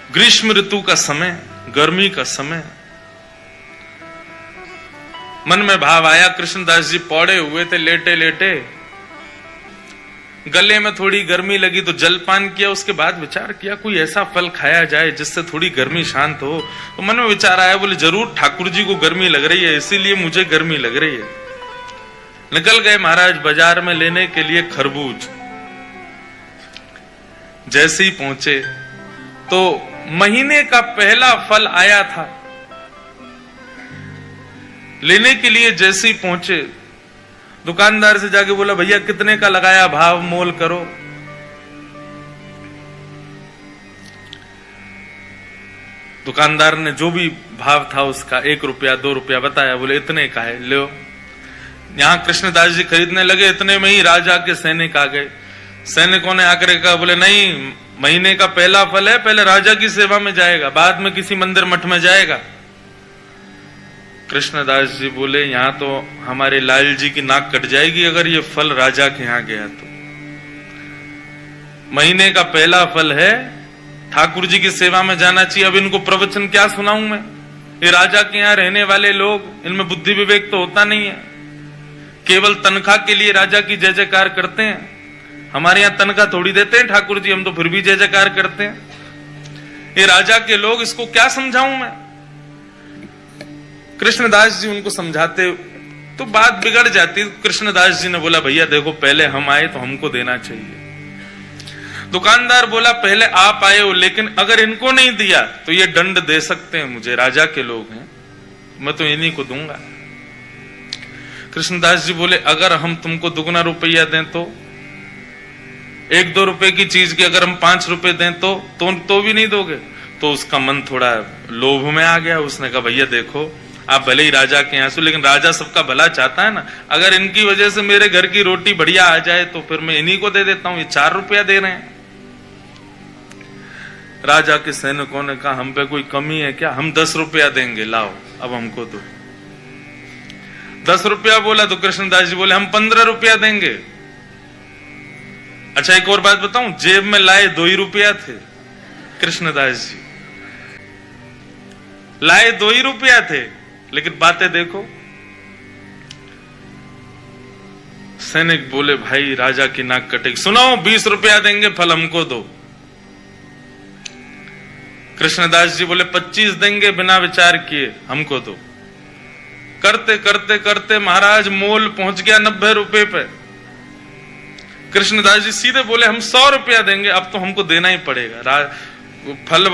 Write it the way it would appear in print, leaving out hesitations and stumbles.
ग्रीष्म ऋतु का समय, गर्मी का समय। मन में भाव आया, कृष्णदास जी पौड़े हुए थे लेटे लेटे, गले में थोड़ी गर्मी लगी तो जलपान किया। उसके बाद विचार किया कोई ऐसा फल खाया जाए जिससे थोड़ी गर्मी शांत हो। तो मन में विचार आया, बोले जरूर ठाकुर जी को गर्मी लग रही है, इसीलिए मुझे गर्मी लग रही है। निकल गए महाराज बाजार में लेने के लिए खरबूज। जैसे ही पहुंचे तो महीने का पहला फल आया था। लेने के लिए जैसे ही पहुंचे, दुकानदार से जाके बोला भैया कितने का लगाया, भाव मोल करो। दुकानदार ने जो भी भाव था उसका 1 रुपया 2 रुपया बताया। बोले इतने का है, लो। यहां कृष्णदास जी खरीदने लगे, इतने में ही राजा के सैनिक आ गए। सैनिकों ने आकर कहा, बोले नहीं, महीने का पहला फल है, पहले राजा की सेवा में जाएगा, बाद में किसी मंदिर मठ में जाएगा। कृष्णदास जी बोले यहां तो हमारे लाल जी की नाक कट जाएगी अगर ये फल राजा के यहां गया तो। महीने का पहला फल है, ठाकुर जी की सेवा में जाना चाहिए। अब इनको प्रवचन क्या सुनाऊं मैं? ये राजा के यहां रहने वाले लोग, इनमें बुद्धि विवेक तो होता नहीं है, केवल तनख्वाह के लिए राजा की जय जयकार करते हैं। हमारे यहां तनख्वाह थोड़ी देते हैं ठाकुर जी, हम तो फिर भी जय जयकार करते हैं। ये राजा के लोग, इसको क्या समझाऊं मैं? कृष्णदास जी उनको समझाते तो बात बिगड़ जाती। कृष्णदास जी ने बोला भैया देखो, पहले हम आए तो हमको देना चाहिए। दुकानदार बोला पहले आप आए हो, लेकिन अगर इनको नहीं दिया तो ये दंड दे सकते हैं मुझे, राजा के लोग हैं, मैं तो इन्हीं को दूंगा। कृष्णदास जी बोले अगर हम तुमको दुगना रुपया दें तो? 1-2 रुपए की चीज की अगर हम 5 रुपए दें तो भी नहीं दोगे? तो उसका मन थोड़ा लोभ में आ गया। उसने कहा भैया देखो, आप भले ही राजा के यहाँ से, लेकिन राजा सबका भला चाहता है ना। अगर इनकी वजह से मेरे घर की रोटी बढ़िया आ जाए तो फिर मैं इन्हीं को दे देता हूं, ये 4 रुपया दे रहे हैं। राजा के सैनिकों ने कहा हम पे कोई कमी है क्या, हम 10 रुपया देंगे, लाओ अब हमको दो। 10 रुपया बोला तो कृष्णदास जी बोले हम 15 रुपया देंगे। अच्छा एक और बात बताऊं, जेब में लाए 2 ही रुपया थे। कृष्णदास जी लाए 2 ही रुपया थे, लेकिन बातें देखो। सैनिक बोले भाई राजा की नाक कटेगी, सुनो 20 रुपया देंगे, फल हमको दो। कृष्णदास जी बोले 25 देंगे, बिना विचार किए हमको दो। करते करते करते महाराज मोल पहुंच गया 90 रुपए पे। कृष्णदास जी सीधे बोले हम 100 रुपया देंगे, अब तो हमको देना ही पड़ेगा। फल